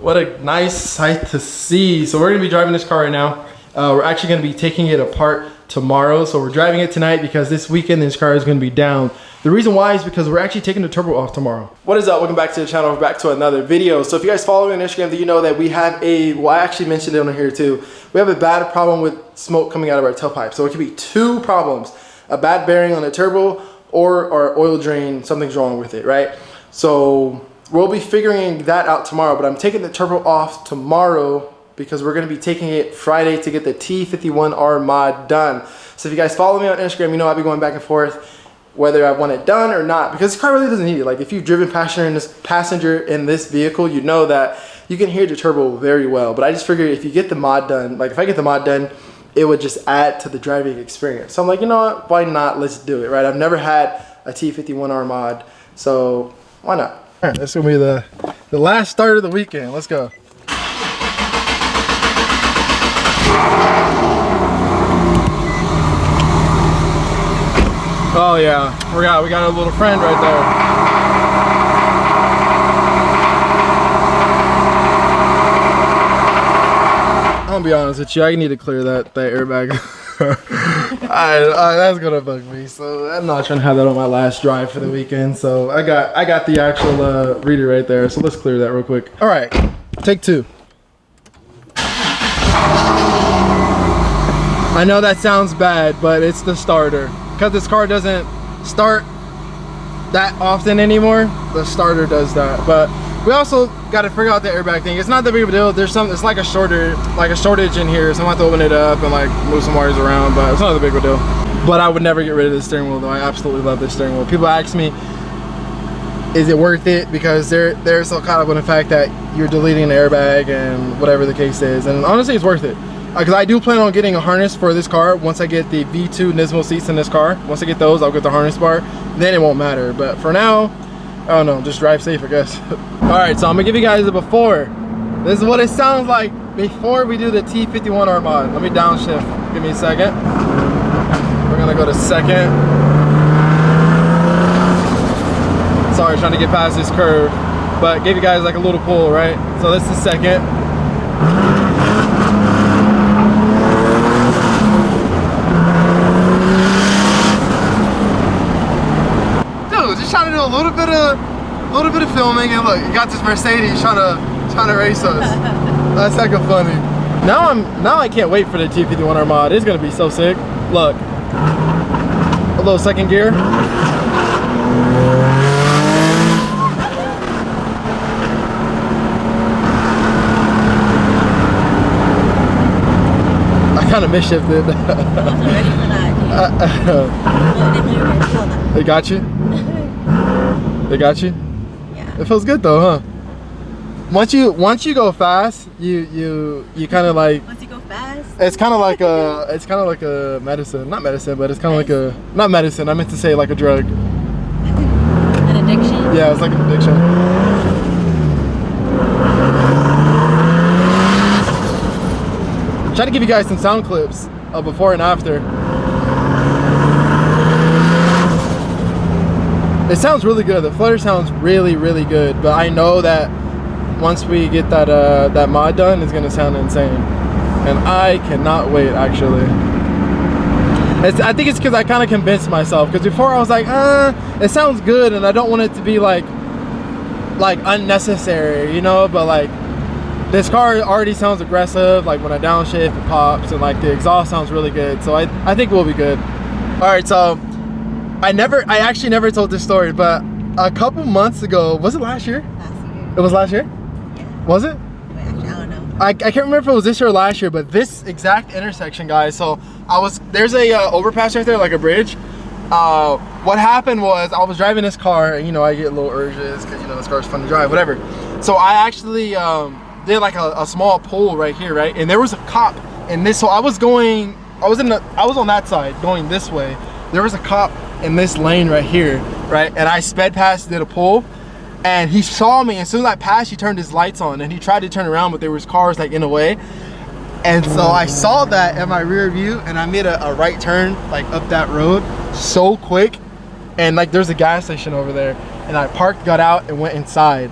What a nice sight to see. So we're gonna be driving this car right now. We're actually gonna be taking it apart tomorrow. So we're driving it tonight because this weekend this car is gonna be down. The reason why is because we're actually taking the turbo off tomorrow. What is up? Welcome back to the channel. We're back to another video. So if you guys follow me on Instagram, then you know that we have well, I actually mentioned it on here too. We have a bad problem with smoke coming out of our tailpipe. So it could be two problems: a bad bearing on the turbo or our oil drain, something's wrong with it, right? So we'll be figuring that out tomorrow, but I'm taking the turbo off tomorrow because we're gonna be taking it Friday to get the T51R Mod done. So if you guys follow me on Instagram, you know I'll be going back and forth whether I want it done or not, because this car really doesn't need it. Like if you've driven passenger in this vehicle, you know that you can hear the turbo very well. But I just figured if you get the mod done, like if I get the mod done, it would just add to the driving experience. So I'm like, you know what, why not? Let's do it, right? I've never had a T51R mod, so why not? All right, this is gonna be the last start of the weekend. Let's go. Oh yeah, we got a little friend right there. I'm gonna be honest with you, I need to clear that airbag. That's gonna bug me, so I'm not trying to have that on my last drive for the weekend. So I got the actual reader right there, so let's clear that real quick. All right, take two. I know that sounds bad, but it's the starter. Because this car doesn't start that often anymore, the starter does that. But we also got to figure out the airbag thing. It's not that big of a deal. There's it's like a shortage in here, so I'm gonna have to open it up and like move some wires around, but it's not that big of a deal. But I would never get rid of the steering wheel though. I absolutely love this steering wheel. People ask me, is it worth it? Because they're so caught up in the fact that you're deleting the airbag and whatever the case is. And honestly, it's worth it. Because I do plan on getting a harness for this car once I get the V2 Nismo seats in this car. Once I get those, I'll get the harness bar. Then it won't matter. But for now, I don't know, just drive safe, I guess. All right, so I'm gonna give you guys a before. This is what it sounds like before we do the T51R Mod. Let me downshift. Give me a second. We're gonna go to second. Sorry, trying to get past this curve, but gave you guys like a little pull, right? So this is second. Trying to do a little bit of filming, and look, you got this Mercedes trying to race us. That's heck of funny. Now I can't wait for the T51R Mod. It's gonna be so sick. Look, a little second gear. I kind of misshifted. I wasn't ready for that. They got you. They got you? Yeah. It feels good though, huh? Once you go fast, you kind of like. Once you go fast. It's kind of like a medicine, not medicine, but it's kind of like a not medicine. I meant to say like a drug. An addiction. Yeah, it's like an addiction. Try to give you guys some sound clips of before and after. It sounds really good. The flutter sounds really, really good. But I know that once we get that mod done, it's gonna sound insane, and I cannot wait. Actually, I think it's because I kind of convinced myself. Because before I was like, it sounds good, and I don't want it to be like unnecessary, you know. But like this car already sounds aggressive. Like when I downshift, it pops, and like the exhaust sounds really good. So I think we'll be good. All right, so. I actually never told this story, but a couple months ago, was it last year? Last year. It was last year? Yeah. Was it? Wait, actually, I don't know. I can't remember if it was this year or last year, but this exact intersection, guys. So there's a overpass right there, like a bridge. What happened was I was driving this car, and you know I get little urges because you know this car's fun to drive, whatever. So I actually did like a small pull right here, right? And there was a cop in this. So I was on that side going this way. There was a cop in this lane right here, right? And I sped past, did a pull, and he saw me. As soon as I passed, he turned his lights on, and he tried to turn around, but there was cars like in the way. And so I saw that in my rear view, and I made a right turn like up that road so quick, and like there's a gas station over there, and I parked, got out, and went inside.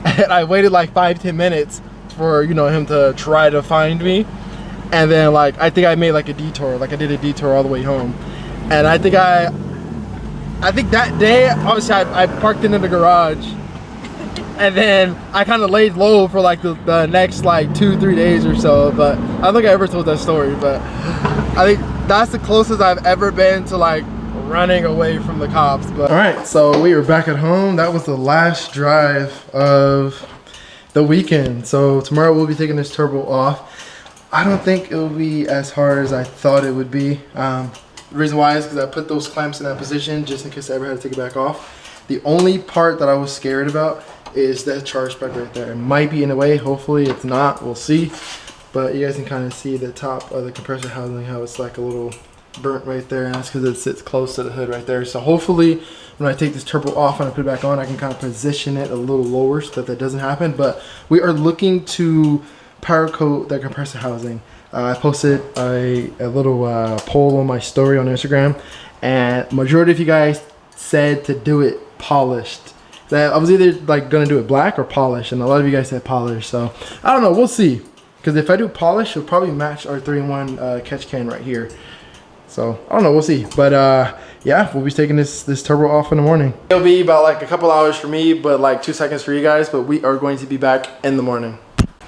And I waited like 5-10 minutes for, you know, him to try to find me. And then like I think I made like a detour, like I did a detour all the way home. And I think that day, obviously I parked it in the garage, and then I kind of laid low for like the next like 2-3 days or so. But I don't think I ever told that story, but I think that's the closest I've ever been to like running away from the cops. But all right, so we are back at home. That was the last drive of the weekend. So tomorrow we'll be taking this turbo off. I don't think it will be as hard as I thought it would be. The reason why is because I put those clamps in that position just in case I ever had to take it back off. The only part that I was scared about is that charge pipe right there. It might be in the way. Hopefully it's not. We'll see. But you guys can kind of see the top of the compressor housing, how it's like a little burnt right there, and that's because it sits close to the hood right there. So hopefully when I take this turbo off and I put it back on, I can kind of position it a little lower so that doesn't happen. But we are looking to powder coat the compressor housing. I posted a little poll on my story on Instagram, and majority of you guys said to do it polished. That I was either like gonna do it black or polished, and a lot of you guys said polished. So I don't know, we'll see. Because if I do polish, it'll probably match our 3-in-1 catch can right here. So I don't know, we'll see. But yeah, we'll be taking this turbo off in the morning. It'll be about like a couple hours for me, but like 2 seconds for you guys. But we are going to be back in the morning.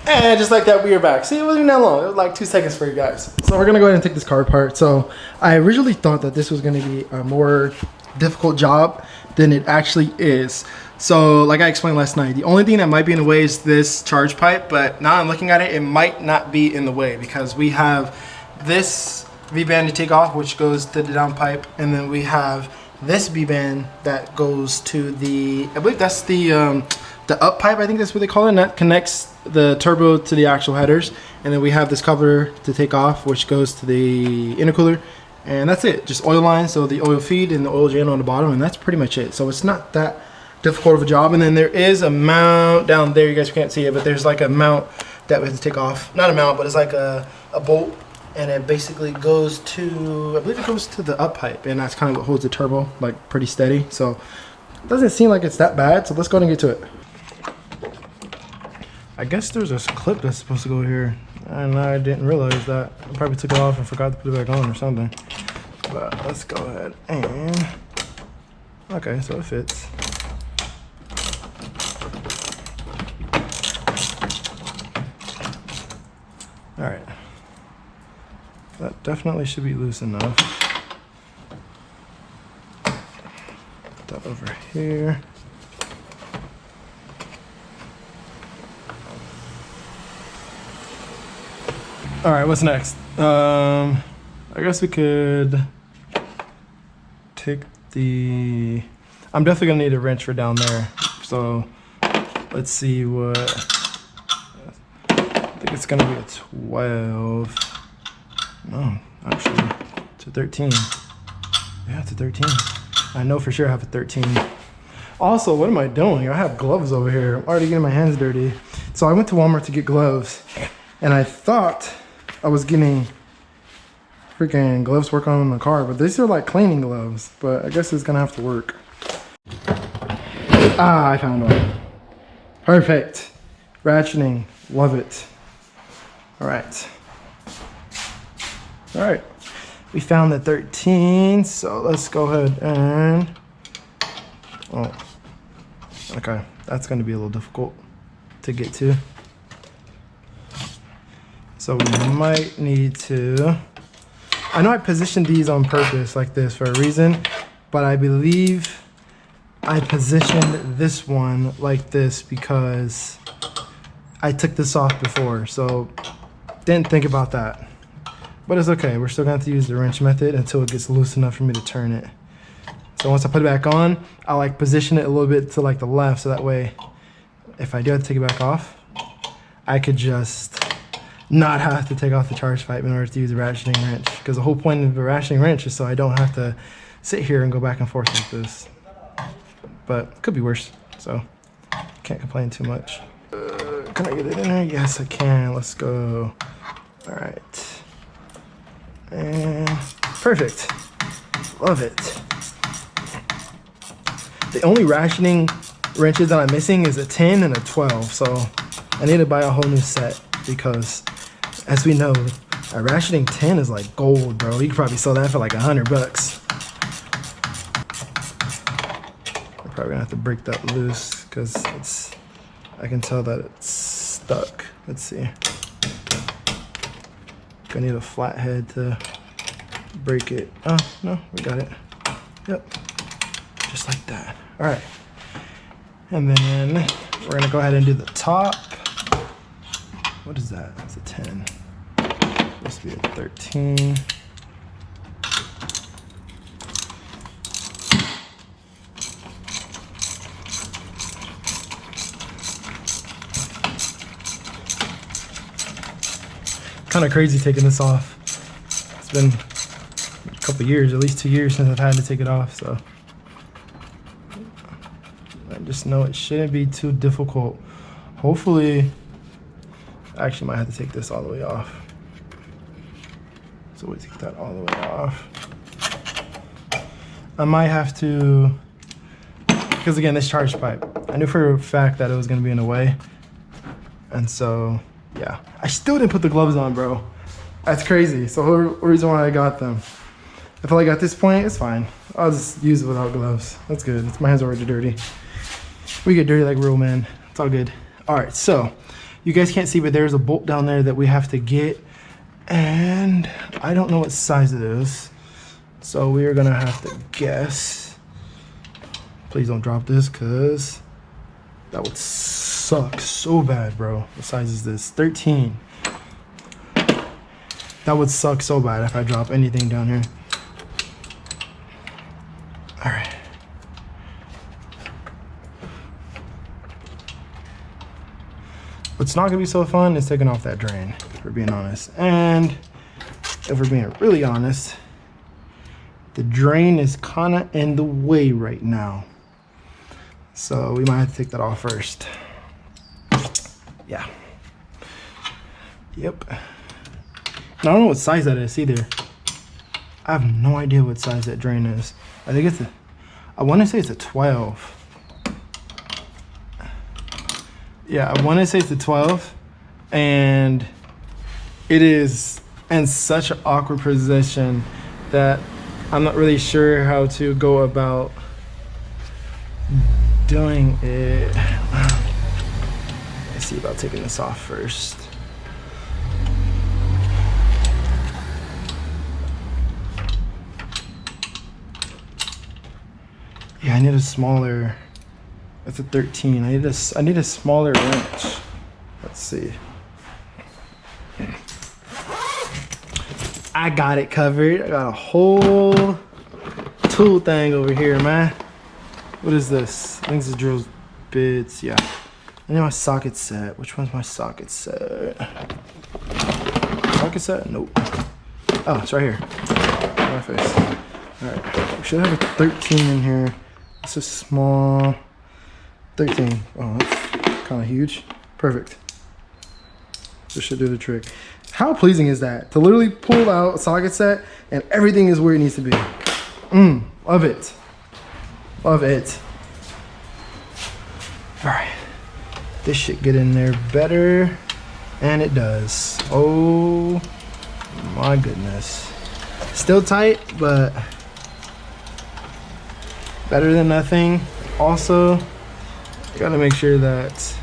And just like that, we are back. See, it wasn't even that long. It was like 2 seconds for you guys. So we're gonna go ahead and take this car apart. So I originally thought that this was gonna be a more difficult job than it actually is. So like I explained last night, the only thing that might be in the way is this charge pipe, but now I'm looking at it, it might not be in the way because we have this V-band to take off, which goes to the down pipe, and then we have this V-band that goes to the, I believe that's the up pipe, I think that's what they call it, and that connects the turbo to the actual headers. And then we have this coupler to take off, which goes to the intercooler, and that's it. Just oil lines, so the oil feed and the oil drain on the bottom, and that's pretty much it. So it's not that difficult of a job. And then there is a mount down there, you guys can't see it, but there's like a mount that we have to take off. Not a mount, but it's like a bolt, and it basically goes to, I believe it goes to the up pipe, and that's kind of what holds the turbo like pretty steady. So it doesn't seem like it's that bad, so let's go ahead and get to it. I guess there's a clip that's supposed to go here, and I didn't realize that. I probably took it off and forgot to put it back on or something. But let's go ahead and, okay, so it fits. All right, that definitely should be loose enough. Put that over here. All right, what's next? I guess we could take the, I'm definitely gonna need a wrench for down there. So let's see what, I think it's gonna be a 12. No, actually, it's a 13. Yeah, it's a 13. I know for sure I have a 13. Also, what am I doing? I have gloves over here. I'm already getting my hands dirty. So I went to Walmart to get gloves, and I thought I was getting freaking gloves work on the car, but these are like cleaning gloves, but I guess it's gonna have to work. Ah, I found one. Perfect. Ratcheting, love it. All right. All right, we found the 13, so let's go ahead and, oh, okay, that's gonna be a little difficult to get to. So we might need to, I know I positioned these on purpose like this for a reason, but I believe I positioned this one like this because I took this off before, so didn't think about that. But it's okay, we're still gonna have to use the wrench method until it gets loose enough for me to turn it. So once I put it back on, I like position it a little bit to like the left, so that way, if I do have to take it back off, I could just not have to take off the charge pipe in order to use the ratcheting wrench. Because the whole point of the ratcheting wrench is so I don't have to sit here and go back and forth like this. But it could be worse, so can't complain too much. Can I get it in there? Yes, I can. Let's go. All right. And perfect. Love it. The only ratcheting wrenches that I'm missing is a 10 and a 12. So I need to buy a whole new set because, as we know, a ratcheting 10 is like gold, bro. You could probably sell that for like $100. I'm probably gonna have to break that loose because I can tell that it's stuck. Let's see. I need a flat head to break it. Oh, no, we got it. Yep, just like that. All right, and then we're gonna go ahead and do the top. What is that? It's a 10. Supposed to be a 13. Kind of crazy taking this off. It's been a couple years, at least 2 years since I've had to take it off, so I just know it shouldn't be too difficult. Hopefully, I actually might have to take this all the way off. So we take that all the way off. I might have to, because again, this charge pipe, I knew for a fact that it was gonna be in the way, and so yeah, I still didn't put the gloves on, bro. That's crazy. So the reason why I got them. I feel like at this point, it's fine. I'll just use it without gloves. That's good. My hands are already dirty. We get dirty like real men. It's all good. All right, so you guys can't see, but there's a bolt down there that we have to get. And I don't know what size it is. So we are gonna have to guess. Please don't drop this, cause that would suck so bad, bro. What size is this? 13. That would suck so bad if I drop anything down here. All right. What's not gonna be so fun is taking off that drain, if we're being honest. And if we're being really honest, the drain is kinda in the way right now. So we might have to take that off first. Yeah. Yep. And I don't know what size that is either. I have no idea what size that drain is. I think it's I want to say it's a 12. Yeah, I want to say it's a 12. And it is in such an awkward position that I'm not really sure how to go about doing it. Let's see about taking this off first. Yeah, I need a smaller. That's a 13. I need a smaller wrench. Let's see. I got it covered. I got a whole tool thing over here, man. What is this? I think this is drill bits. Yeah. I need my socket set. Which one's my socket set? Socket set? Nope. Oh, it's right here. My face. Alright. We should have a 13 in here. It's a small 13. Oh, that's kind of huge. Perfect. This should do the trick. How pleasing is that? To literally pull out a socket set and everything is where it needs to be. Love it. Love it. All right. This should get in there better. And it does. Oh my goodness. Still tight, but better than nothing. Also, you gotta make sure that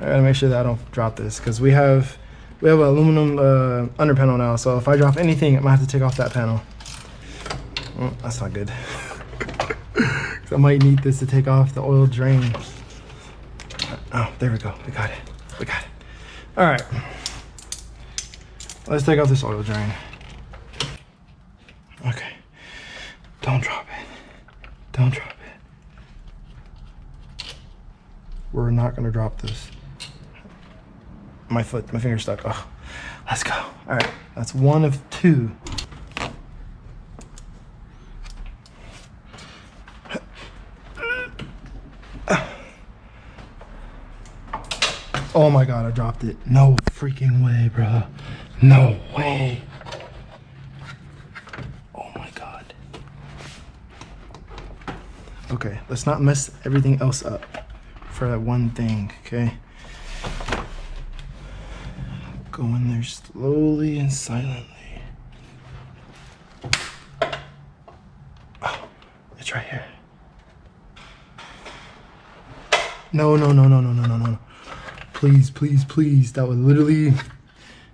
I don't drop this, because we have an aluminum under panel now, so if I drop anything, I might have to take off that panel. That's not good. I might need this to take off the oil drain. Oh, there we go. We got it. We got it. All right. Let's take off this oil drain. Okay. Don't drop it. Don't drop it. We're not gonna drop this. My finger's stuck. Oh, let's go. All right, that's one of two. Oh my God, I dropped it. No freaking way, bro. No way. Oh my God. Okay, let's not mess everything else up for that one thing, okay? Go in there slowly and silently. Oh, it's right here. No. Please, please, please. That would literally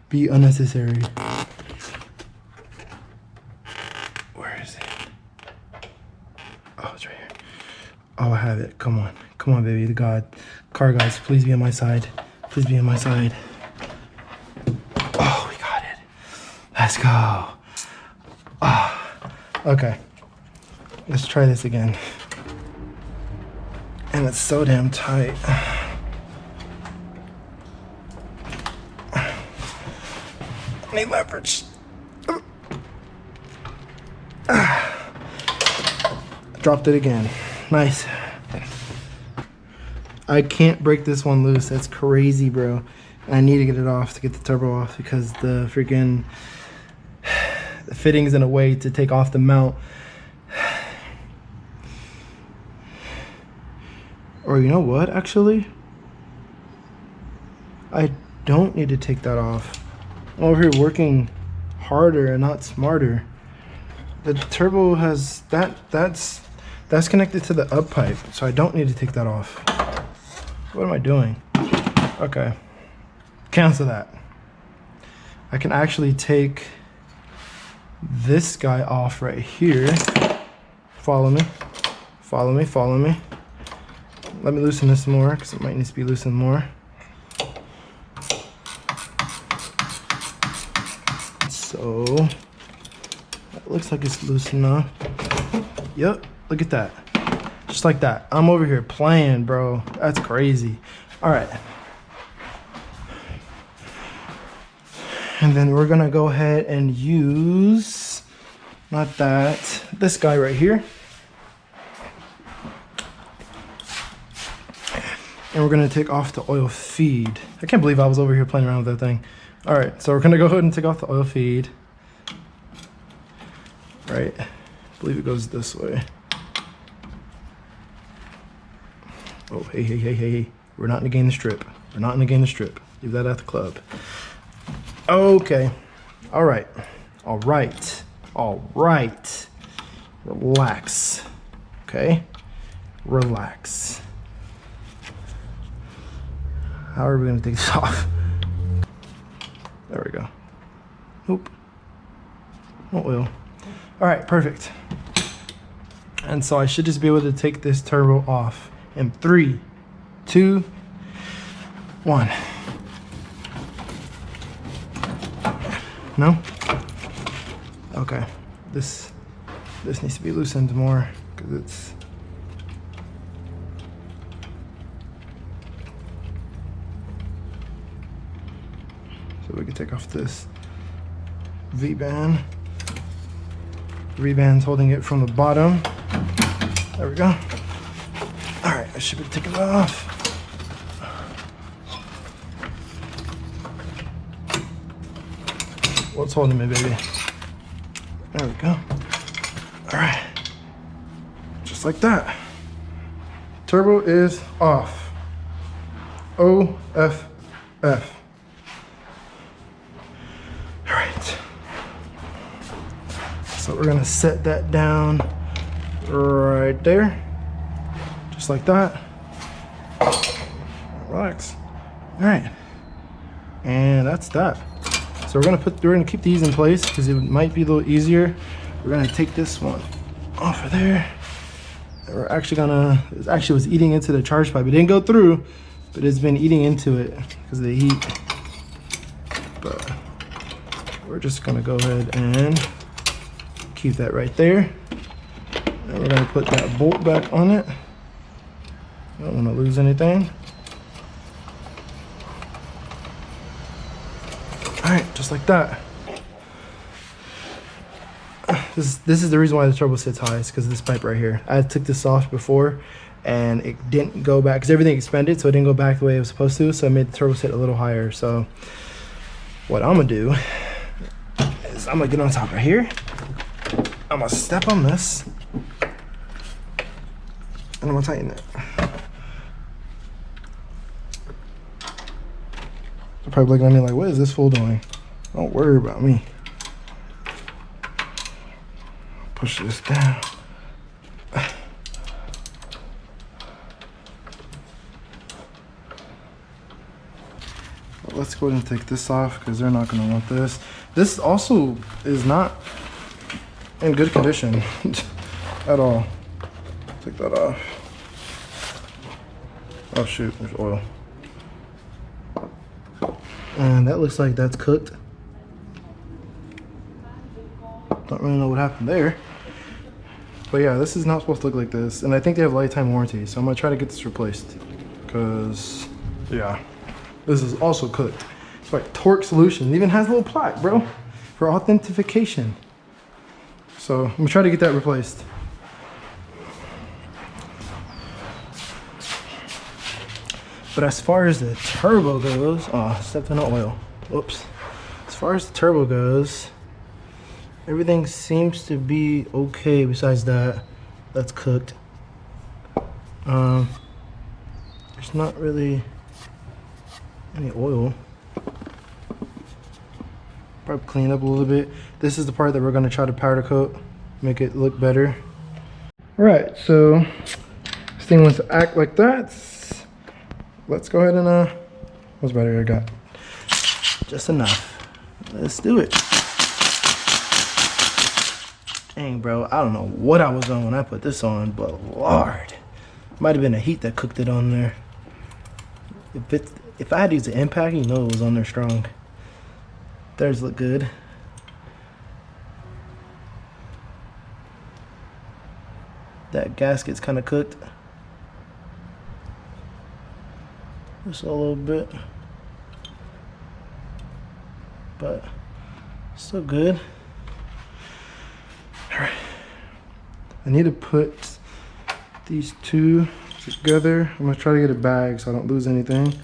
be unnecessary. Where is it? Oh, it's right here. Oh, I have it. Come on. Come on, baby. God. Car guys, please be on my side. Please be on my side. Oh, we got it. Let's go. Oh, okay. Let's try this again. And it's so damn tight. I need leverage. Dropped it again. Nice. I can't break this one loose. That's crazy, bro. And I need to get it off to get the turbo off because the freaking the fitting's in a way to take off the mount. Or you know what, actually? I don't need to take that off. I'm over here working harder and not smarter. The turbo has that's connected to the up pipe, so I don't need to take that off. What am I doing? Okay, cancel that. I can actually take this guy off right here. Follow me, follow me, follow me. Let me loosen this more because it might need to be loosened more. So that looks like it's loose enough. Yep, look at that. Just like that. I'm over here playing, bro. That's crazy. All right. And then we're gonna go ahead and use, not that, this guy right here. And we're gonna take off the oil feed. I can't believe I was over here playing around with that thing. All right, so we're gonna go ahead and take off the oil feed. Right, I believe it goes this way. Oh, hey. We're not negating the strip. We're not negating the strip. Leave that at the club. Okay, all right. Relax, okay? Relax. How are we gonna take this off? There we go. Nope. No oil. All right, perfect. And so I should just be able to take this turbo off in 3, 2, 1. No? Okay. This needs to be loosened more because it's so we can take off this V-band. V-band's holding it from the bottom. There we go. All right, I should be taking it off. What's holding me, baby? There we go. All right, just like that. Turbo is off. OFF. All right. So we're gonna set that down right there, just like that. Relax. All right, and that's that. So we're gonna keep these in place because it might be a little easier. We're gonna take this one off of there. And we're actually gonna, it actually was eating into the charge pipe. It didn't go through, but it's been eating into it because of the heat. But we're just gonna go ahead and keep that right there. And we're gonna put that bolt back on it. I don't wanna lose anything. All right, just like that. This is the reason why the turbo sits high, is because of this pipe right here. I took this off before and it didn't go back because everything expanded, so it didn't go back the way it was supposed to, so I made the turbo sit a little higher. So what I'm gonna do is I'm gonna get on top right here. I'm gonna step on this. and I'm gonna tighten it. They're probably looking at me like, what is this fool doing? Don't worry about me. Push this down. Let's go ahead and take this off because they're not going to want this. This also is not in good condition at all. Take that off. Oh shoot, there's oil. And that looks like that's cooked. Don't really know what happened there. But yeah, this is not supposed to look like this. And I think they have lifetime warranty, so I'm going to try to get this replaced. Because, yeah. This is also cooked. It's like Torque Solutions. It even has a little plaque, bro, for authentication. So I'm gonna try to get that replaced. But as far as the turbo goes, oh, stepped in the oil. Whoops. As far as the turbo goes, everything seems to be okay. Besides that, that's cooked. There's not really any oil. Probably clean up a little bit. This is the part that we're going to try to powder coat, make it look better. Alright, so this thing wants to act like that. Let's go ahead and what's battery I got? Just enough. Let's do it. Dang, bro, I don't know what I was on when I put this on, but Lord, might have been the heat that cooked it on there. If I had to use the impact, you know it was on there strong. Theirs look good. That gasket's kind of cooked. Just a little bit. But still good. Alright. I need to put these two together. I'm going to try to get a bag so I don't lose anything.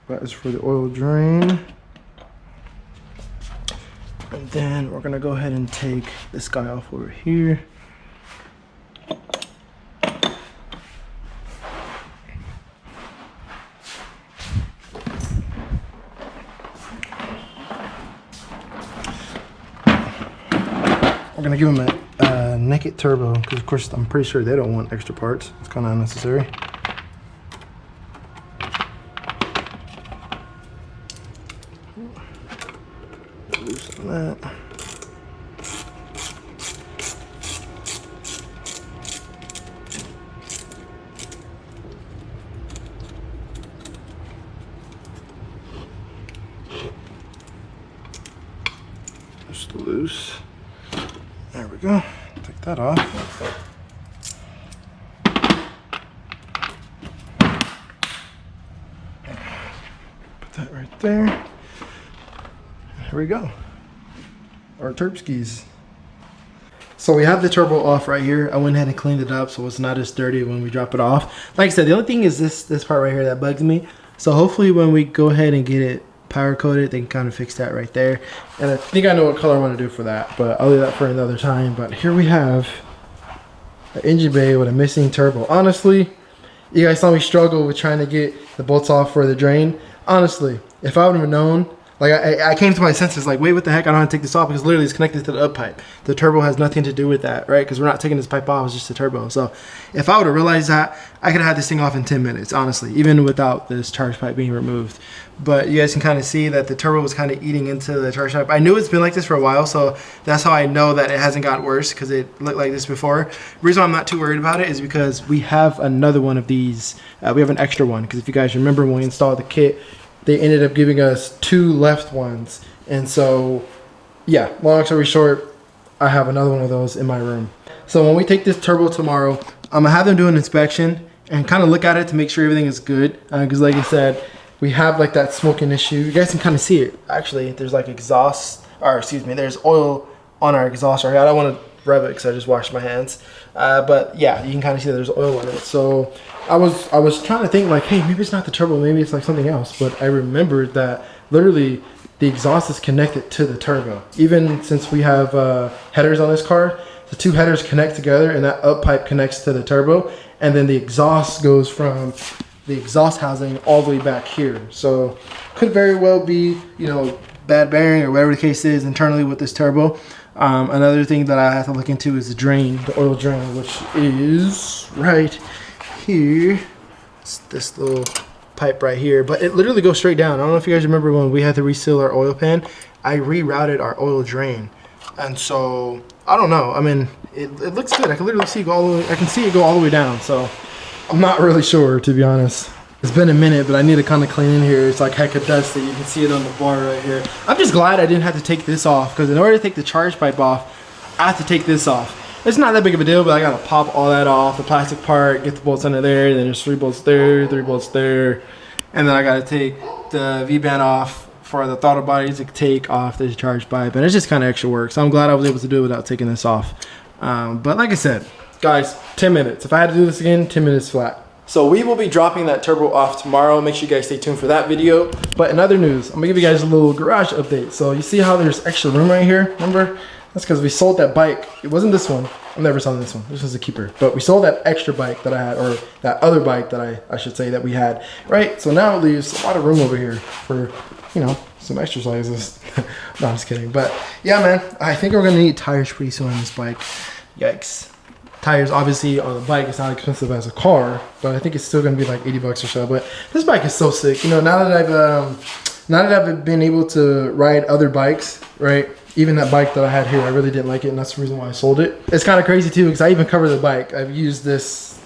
That is for the oil drain. And then we're gonna go ahead and take this guy off over here. We're gonna give him a naked turbo because of course I'm pretty sure they don't want extra parts. It's kind of unnecessary. Loosen that. Just loose. There we go. Take that off. Put that right there. Here we go. Our Terpskis. So we have the turbo off right here. I went ahead and cleaned it up so it's not as dirty when we drop it off. Like I said, the only thing is this part right here that bugs me. So hopefully when we go ahead and get it power coated, they can kind of fix that right there. And I think I know what color I want to do for that, but I'll leave that for another time. But here we have an engine bay with a missing turbo. Honestly, you guys saw me struggle with trying to get the bolts off for the drain. Honestly, if I would have known, like I came to my senses like, wait, what the heck? I don't want to take this off because literally it's connected to the up pipe. The turbo has nothing to do with that, right? Because we're not taking this pipe off, it's just a turbo. So if I would have realized that, I could have had this thing off in 10 minutes, honestly, even without this charge pipe being removed. But you guys can kind of see that the turbo was kind of eating into the charge pipe. I knew it's been like this for a while, so that's how I know that it hasn't got worse because it looked like this before. The reason why I'm not too worried about it is because we have another one of these. We have an extra one because if you guys remember when we installed the kit, they ended up giving us 2 left ones. And so, yeah, long story short, I have another one of those in my room. So when we take this turbo tomorrow, I'm gonna have them do an inspection and kind of look at it to make sure everything is good. Because like I said, we have like that smoking issue. You guys can kind of see it. Actually, there's like exhaust, or excuse me, there's oil on our exhaust right here. I don't want to rev it because I just washed my hands. But yeah, you can kind of see that there's oil on it. So I was trying to think like, hey, maybe it's not the turbo, maybe it's like something else. But I remembered that literally the exhaust is connected to the turbo. Even since we have headers on this car, the two headers connect together, and that up pipe connects to the turbo, and then the exhaust goes from the exhaust housing all the way back here. So could very well be, you know, bad bearing or whatever the case is internally with this turbo. Another thing that I have to look into is the drain, the oil drain, which is right here. It's this little pipe right here, but it literally goes straight down. I don't know if you guys remember when we had to reseal our oil pan, I rerouted our oil drain. And so, I don't know. I mean, it looks good. I can literally see it go all the way, I can see it go all the way down. So, I'm not really sure, to be honest. It's been a minute, but I need to kind of clean in here. It's like heck of dusty. You can see it on the bar right here. I'm just glad I didn't have to take this off, because in order to take the charge pipe off, I have to take this off. It's not that big of a deal, but I gotta pop all that off, the plastic part, get the bolts under there, then there's 3 bolts there, 3 bolts there, and then I gotta take the V-band off for the throttle body to take off this charge pipe, and it's just kind of extra work. So I'm glad I was able to do it without taking this off. But like I said, guys, 10 minutes. If I had to do this again, 10 minutes flat. So we will be dropping that turbo off tomorrow. Make sure you guys stay tuned for that video. But in other news, I'm gonna give you guys a little garage update. So you see how there's extra room right here? Remember? That's because we sold that bike. It wasn't this one. I'm never selling this one. This was a keeper. But we sold that extra bike that I had, or that other bike that I should say that we had, right? So now it leaves a lot of room over here for, you know, some exercises. No, I'm just kidding. But yeah, man, I think we're gonna need tires pretty soon on this bike. Yikes. Tires, obviously, on the bike, it's not expensive as a car, but I think it's still gonna be like 80 bucks or so. But this bike is so sick. You know, now that I've been able to ride other bikes, right? Even that bike that I had here, I really didn't like it, and that's the reason why I sold it. It's kind of crazy too, because I even cover the bike. I've used this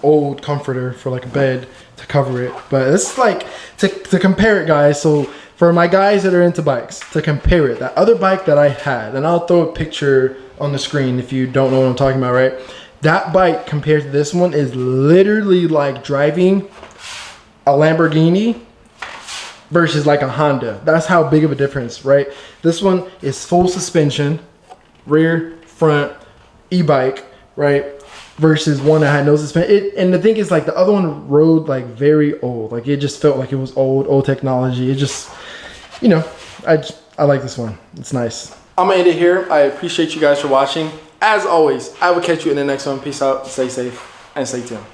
old comforter for like a bed to cover it. But it's like, to compare it, guys, so for my guys that are into bikes, to compare it, that other bike that I had, and I'll throw a picture on the screen if you don't know what I'm talking about, right? That bike compared to this one is literally like driving a Lamborghini versus like a Honda. That's how big of a difference, right? This one is full suspension, rear, front, e-bike, right? Versus one that had no suspension. And the thing is, like, the other one rode like very old. Like, it just felt like it was old technology. It just, you know, I like this one. It's nice. I'm gonna end it here. I appreciate you guys for watching. As always, I will catch you in the next one. Peace out, stay safe, and stay tuned.